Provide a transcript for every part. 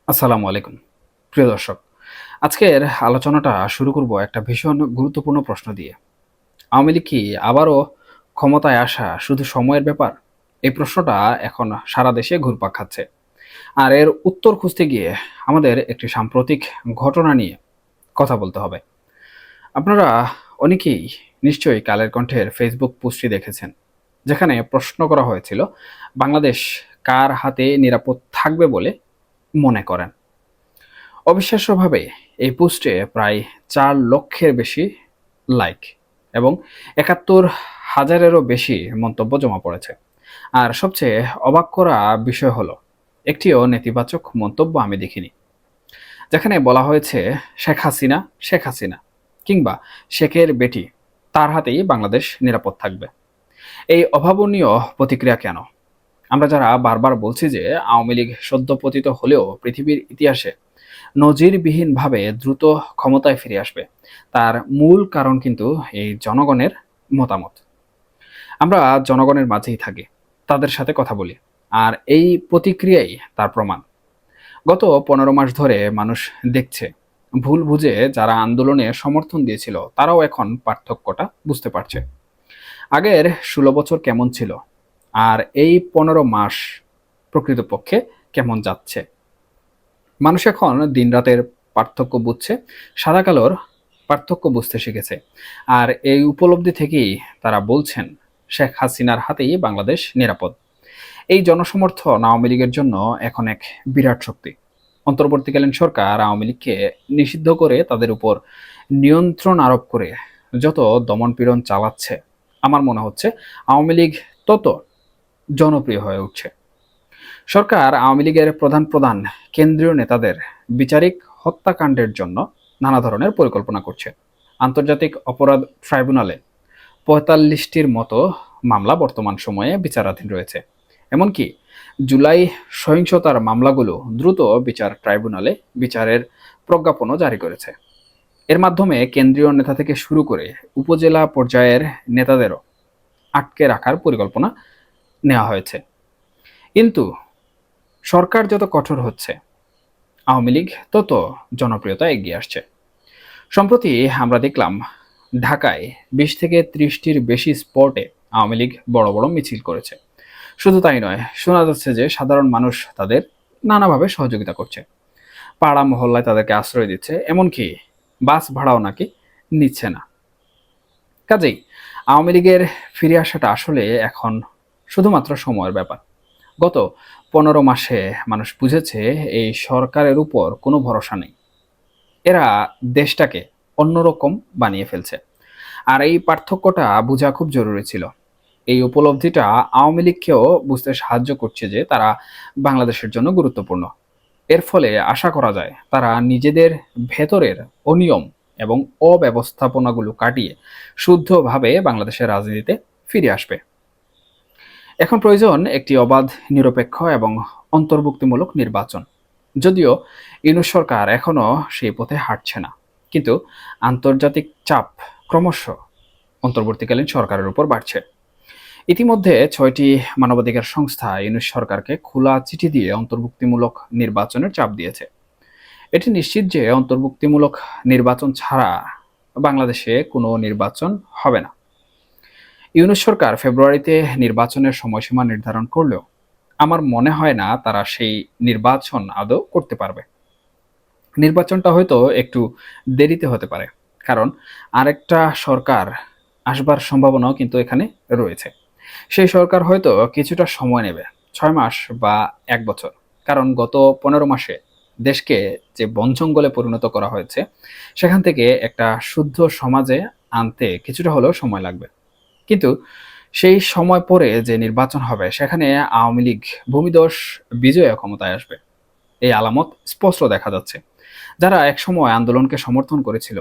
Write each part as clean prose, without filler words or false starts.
আসসালামু আলাইকুম প্রিয় দর্শক। আজকের আলোচনাটা শুরু করব একটা ভীষণ গুরুত্বপূর্ণ প্রশ্ন দিয়ে। আওয়ামী লীগ কি আবারও ক্ষমতায় আসা শুধু সময়ের ব্যাপার? এই প্রশ্নটা এখন সারা দেশে ঘুরপাক খাচ্ছে। আর এর উত্তর খুঁজতে গিয়ে আমাদের একটি সাম্প্রতিক ঘটনা নিয়ে কথা বলতে হবে। আপনারা অনেকেই নিশ্চয়ই কালের কণ্ঠের ফেসবুক পোস্টটি দেখেছেন, যেখানে প্রশ্ন করা হয়েছিল বাংলাদেশ কার হাতে নিরাপদ থাকবে বলে মনে করেন। অবিশ্বাস্যভাবে এই পোস্টে প্রায় ৪ লক্ষের বেশি লাইক এবং ৭১,০০০-এরও বেশি মন্তব্য জমা পড়েছে। আর সবচেয়ে অবাক করা বিষয় হলো, একটিও নেতিবাচক মন্তব্য আমি দেখিনি, যেখানে বলা হয়েছে শেখ হাসিনা শেখ হাসিনা কিংবা শেখের বেটি, তার হাতেই বাংলাদেশ নিরাপদ থাকবে। এই অভাবনীয় প্রতিক্রিয়া কেন? আমরা যারা বারবার বলছি যে আওয়ামী লীগ সদ্য পতিত হলেও পৃথিবীর ইতিহাসে নজিরবিহীনভাবে দ্রুত ক্ষমতায় ফিরে আসবে, তার মূল কারণ কিন্তু এই জনগণের মতামত। আমরা জনগণের মাঝেই থাকি, তাদের সাথে কথা বলি, আর এই প্রতিক্রিয়াই তার প্রমাণ। গত ১৫ মাস ধরে মানুষ দেখছে, ভুল বুঝে যারা আন্দোলনে সমর্থন দিয়েছিল তারাও এখন পার্থক্যটা বুঝতে পারছে। আগের ১৬ বছর কেমন ছিল আর এই ১৫ মাস প্রকৃতপক্ষে কেমন যাচ্ছে। মানুষ এখন দিন-রাতের পার্থক্য বুঝছে, সাদা-কালোর পার্থক্য বুঝতে শিখেছে। আর এই উপলব্ধি থেকেই তারা বলছেন শেখ হাসিনার হাতেই বাংলাদেশ নিরাপদ। এই জনসমর্থন আওয়ামী লীগের জন্য এখন এক বিরাট শক্তি। অন্তর্বর্তীকালীন সরকার আওয়ামী লীগকে নিষিদ্ধ করে তাদের উপর নিয়ন্ত্রণ আরোপ করে যত দমন-পীড়ন চালাচ্ছে, আমার মনে হচ্ছে আওয়ামী লীগ তত জনপ্রিয় হয়ে উঠছে। সরকার আওয়ামী লীগের প্রধান প্রধান কেন্দ্রীয় নেতাদের বিচারিক হত্যাকাণ্ডের জন্য নানা ধরনের পরিকল্পনা করছে। আন্তর্জাতিক অপরাধ ট্রাইব্যুনালে ৪৫টির মতো মামলা বর্তমান সময়ে বিচারাধীন রয়েছে। এমনকি জুলাই সহিংসতার মামলাগুলো দ্রুত বিচার ট্রাইব্যুনালে বিচারের প্রজ্ঞাপনও জারি করেছে। এর মাধ্যমে কেন্দ্রীয় নেতা থেকে শুরু করে উপজেলা পর্যায়ের নেতাদেরও আটকে রাখার পরিকল্পনা নেওয়া হয়েছে। কিন্তু সরকার যত কঠোর হচ্ছে, আওয়ামী লীগ তত জনপ্রিয়তা এগিয়ে আসছে। সম্প্রতি আমরা দেখলাম ঢাকায় ২০ থেকে ৩০টির বেশি স্পটে আওয়ামী লীগ বড় বড় মিছিল করেছে। শুধু তাই নয়, শোনা যাচ্ছে যে সাধারণ মানুষ তাদের নানাভাবে সহযোগিতা করছে, পাড়া মহল্লায় তাদেরকে আশ্রয় দিচ্ছে, এমনকি বাস ভাড়াও নাকি নিচ্ছে না। কাজেই আওয়ামী লীগের ফিরে আসাটা আসলে এখন শুধুমাত্র সময়ের ব্যাপার। গত ১৫ মাসে মানুষ বুঝেছে এই সরকারের উপর কোনো ভরসা নেই। এরা দেশটাকে অন্যরকম বানিয়ে ফেলছে। আর এই পার্থক্যটা বোঝা খুব জরুরি ছিল। এই উপলব্ধিটা আওয়ামী লীগকেও বুঝতে সাহায্য করছে যে তারা বাংলাদেশের জন্য গুরুত্বপূর্ণ। এর ফলে আশা করা যায় তারা নিজেদের ভেতরের অনিয়ম এবং অব্যবস্থাপনাগুলো কাটিয়ে শুদ্ধভাবে বাংলাদেশের রাজনীতিতে ফিরে আসবে। এখন প্রয়োজন একটি অবাধ, নিরপেক্ষ এবং অন্তর্ভুক্তিমূলক নির্বাচন। যদিও ইউনূস সরকার এখনও সেই পথে হাঁটছে না, কিন্তু আন্তর্জাতিক চাপ ক্রমশ অন্তর্বর্তীকালীন সরকারের উপর বাড়ছে। ইতিমধ্যে ৬টি মানবাধিকার সংস্থা ইউনূস সরকারকে খোলা চিঠি দিয়ে অন্তর্ভুক্তিমূলক নির্বাচনের চাপ দিয়েছে। এটি নিশ্চিত যে অন্তর্ভুক্তিমূলক নির্বাচন ছাড়া বাংলাদেশে কোনো নির্বাচন হবে না। ইউনূস সরকার ফেব্রুয়ারিতে নির্বাচনের সময়সীমা নির্ধারণ করলেও আমার মনে হয় না তারা সেই নির্বাচন আদৌ করতে পারবে। নির্বাচনটা হয়তো একটু দেরিতে হতে পারে, কারণ আরেকটা সরকার আসবার সম্ভাবনাও কিন্তু এখানে রয়েছে। সেই সরকার হয়তো কিছুটা সময় নেবে, ৬ মাস বা ১ বছর। কারণ গত ১৫ মাসে দেশকে যে বনজঙ্গলে পরিণত করা হয়েছে, সেখান থেকে একটা শুদ্ধ সমাজে আনতে কিছুটা হলেও সময় লাগবে। কিন্তু সেই সময় পরে যে নির্বাচন হবে, সেখানে আওয়ামী লীগ ভূমিধস বিজয়ে ক্ষমতায় আসবে, এই আলামত স্পষ্ট দেখা যাচ্ছে। যারা একসময় আন্দোলনকে সমর্থন করেছিল,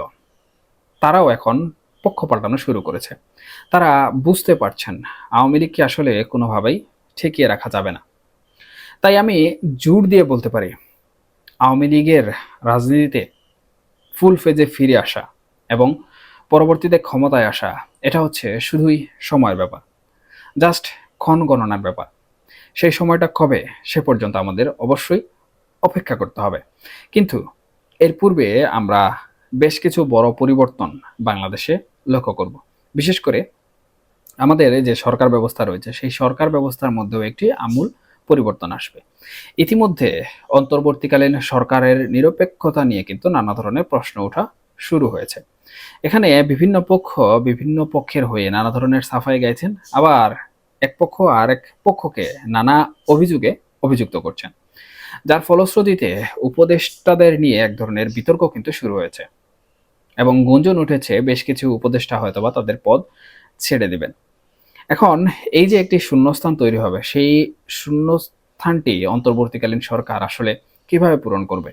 তারাও এখন পক্ষ পাল্টানো শুরু করেছে। তারা বুঝতে পারছেন আওয়ামী লীগকে আসলে কোনোভাবেই ঠেকিয়ে রাখা যাবে না। তাই আমি জোর দিয়ে বলতে পারি, আওয়ামী লীগের রাজনীতিতে ফুল ফেজে ফিরে আসা এবং পরবর্তীতে ক্ষমতায় আসা, এটা হচ্ছে শুধুই সময়ের ব্যাপার, জাস্ট ক্ষণ গণনার ব্যাপার। সেই সময়টা কবে, সে পর্যন্ত আমাদের অবশ্যই অপেক্ষা করতে হবে। কিন্তু এর পূর্বে আমরা বেশ কিছু বড় পরিবর্তন বাংলাদেশে লক্ষ্য করব। বিশেষ করে আমাদের যে সরকার ব্যবস্থা রয়েছে সেই সরকার ব্যবস্থার মধ্যেও একটি আমূল পরিবর্তন আসবে। ইতিমধ্যে অন্তর্বর্তীকালীন সরকারের নিরপেক্ষতা নিয়ে কিন্তু নানা ধরনের প্রশ্ন ওঠা শুরু হয়েছে। এখানে বিভিন্ন পক্ষ বিভিন্ন পক্ষের হয়ে নানা ধরনের সাফাই গাইছেন, আবার এক পক্ষ আর এক পক্ষকে নানা অভিযোগে অভিযুক্ত করছেন, যার ফলশ্রুতিতে উপদেষ্টাদের নিয়ে এক ধরনের বিতর্ক কিন্তু শুরু হয়েছে এবং গুঞ্জন উঠেছে বেশ কিছু উপদেষ্টা হয়তোবা তাদের পদ ছেড়ে দিবেন। এখন এই যে একটি শূন্যস্থান তৈরি হবে, সেই শূন্যস্থানটি অন্তর্বর্তীকালীন সরকার আসলে কিভাবে পূরণ করবে?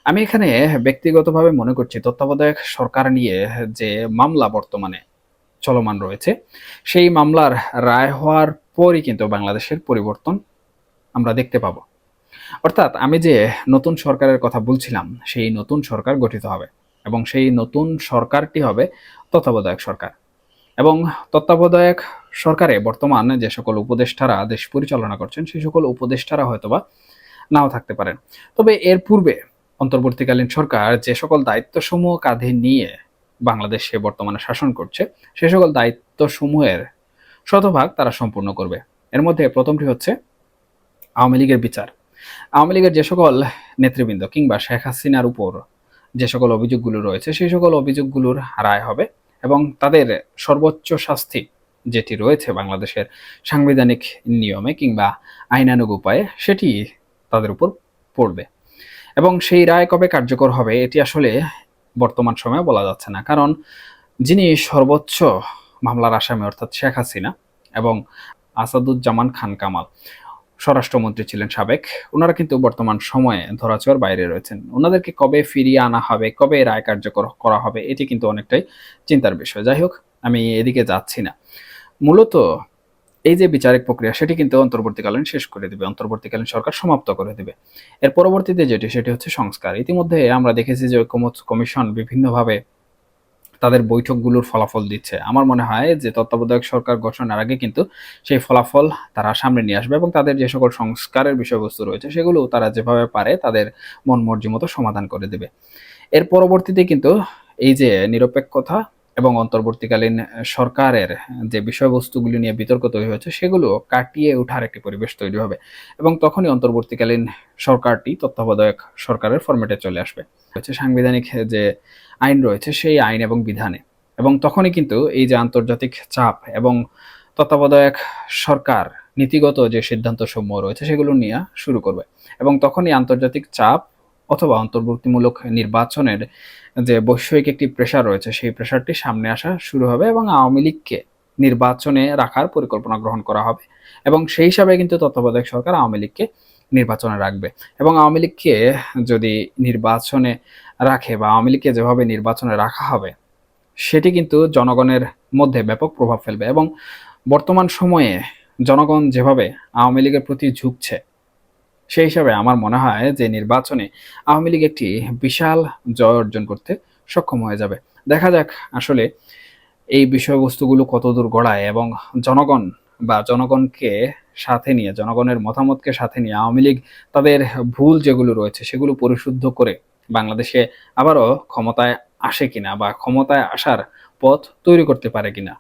আমি এখানে ব্যক্তিগতভাবে মনে করছি তত্ত্বাবধায়ক সরকার নিয়ে যে মামলা বর্তমানে চলমান রয়েছে, সেই মামলার রায় হওয়ার পরই কিন্তু বাংলাদেশের পরিবর্তন আমরা দেখতে পাবো। অর্থাৎ আমি যে নতুন সরকারের কথা বলছিলাম, সেই নতুন সরকার গঠিত হবে এবং সেই নতুন সরকারটি হবে তত্ত্বাবধায়ক সরকার। এবং তত্ত্বাবধায়ক সরকারে বর্তমান যে সকল উপদেষ্টারা দেশ পরিচালনা করছেন সেই সকল উপদেষ্টারা হয়তোবা নাও থাকতে পারেন। তবে এর পূর্বে অন্তর্বর্তীকালীন সরকার যে সকল দায়িত্বসমূহ কাঁধে নিয়ে বাংলাদেশে বর্তমানে শাসন করছে সে সকল দায়িত্বসমূহের শতভাগ তারা সম্পূর্ণ করবে। এর মধ্যে প্রথমটি হচ্ছে আওয়ামী লীগের বিচার। আওয়ামী লীগের যে সকল নেতৃবৃন্দ কিংবা শেখ হাসিনার উপর যে সকল অভিযোগগুলো রয়েছে সেই সকল অভিযোগগুলোর রায় হবে এবং তাদের সর্বোচ্চ শাস্তি যেটি রয়েছে বাংলাদেশের সাংবিধানিক নিয়মে কিংবা আইনানুগ উপায়ে সেটি তাদের উপর পড়বে। এবং সেই রায় কবে কার্যকর হবে এটি আসলে বর্তমান সময়ে বলা যাচ্ছে না, কারণ যিনি সর্বোচ্চ মামলার আসামি অর্থাৎ শেখ হাসিনা এবং আসাদুজ্জামান খান কামাল স্বরাষ্ট্রমন্ত্রী ছিলেন সাবেক, ওনারা কিন্তু বর্তমান সময়ে ধরাছোঁয়ার বাইরে রয়েছেন। ওনাদেরকে কবে ফিরিয়ে আনা হবে, কবে রায় কার্যকর করা হবে এটি কিন্তু অনেকটাই চিন্তার বিষয়। যাই হোক, আমি এদিকে যাচ্ছি না। মূলত এই যে বিচারিক প্রক্রিয়া সেটি কিন্তু অন্তর্বর্তীকালীন শেষ করে দিবে, অন্তর্বর্তীকালীন সরকার সমাপ্ত করে দিবে। এর পরবর্তীতে সেটি হচ্ছে সংস্কার। ইতিমধ্যে আমরা দেখেছি যে ঐকমত্য কমিশন বিভিন্নভাবে তাদের বৈঠকগুলোর ফলাফল দিচ্ছে। আমার মনে হয় যে তত্ত্বাবধায়ক সরকার গঠনের আগে কিন্তু সেই ফলাফল তারা সামনে নিয়ে আসবে এবং তাদের যে সকল সংস্কারের বিষয়বস্তু রয়েছে সেগুলো তারা যেভাবে পারে তাদের মন মর্জি মতো সমাধান করে দেবে। এর পরবর্তীতে কিন্তু এই যে নিরপেক্ষতা এবং অন্তর্বর্তীকালীন সরকারের যে বিষয়বস্তুগুলি নিয়ে বিতর্ক তৈরি হয়েছে সেগুলো কাটিয়ে ওঠার একটি পরিবেশ তৈরি হবে এবং তখনই অন্তর্বর্তীকালীন সরকারটি তত্ত্বাবধায়ক সরকারের ফরম্যাটে চলে আসবে। হচ্ছে সাংবিধানিক যে আইন রয়েছে সেই আইন এবং বিধানে, এবং তখনই কিন্তু এই যে আন্তর্জাতিক চাপ এবং তত্ত্বাবধায়ক সরকার নীতিগত যে সিদ্ধান্ত সমূহ রয়েছে সেগুলো নিয়ে শুরু করবে এবং তখনই আন্তর্জাতিক চাপ অথবা অন্তর্বর্তীমূলক নির্বাচনের যে বৈষয়িক একটি প্রেশার রয়েছে সেই প্রেশারটি সামনে আসা শুরু হবে এবং আওয়ামী লীগকে নির্বাচনে রাখার পরিকল্পনা গ্রহণ করা হবে এবং সেই হিসাবে কিন্তু তত্ত্বাবধায়ক সরকার আওয়ামী লীগকে নির্বাচনে রাখবে এবং আওয়ামী লীগকে যদি নির্বাচনে রাখে বা আওয়ামী লীগকে যেভাবে নির্বাচনে রাখা হবে সেটি কিন্তু জনগণের মধ্যে ব্যাপক প্রভাব ফেলবে এবং বর্তমান সময়ে জনগণ যেভাবে আওয়ামী লীগের প্রতি ঝুঁকছে সেই হিসাবে আমার মনে হয় যে নির্বাচনে আওয়ামী লীগ একটি বিশাল জয় অর্জন করতে সক্ষম হয়ে যাবে। দেখা যাক আসলে এই বিষয়বস্তুগুলো কতদূর গড়ায় এবং জনগণ বা জনগণকে সাথে নিয়ে জনগণের মতামতকে সাথে নিয়ে আওয়ামী লীগ তাদের ভুল যেগুলো রয়েছে সেগুলো পরিশুদ্ধ করে বাংলাদেশে আবারও ক্ষমতায় আসে কিনা বা ক্ষমতায় আসার পথ তৈরি করতে পারে কিনা।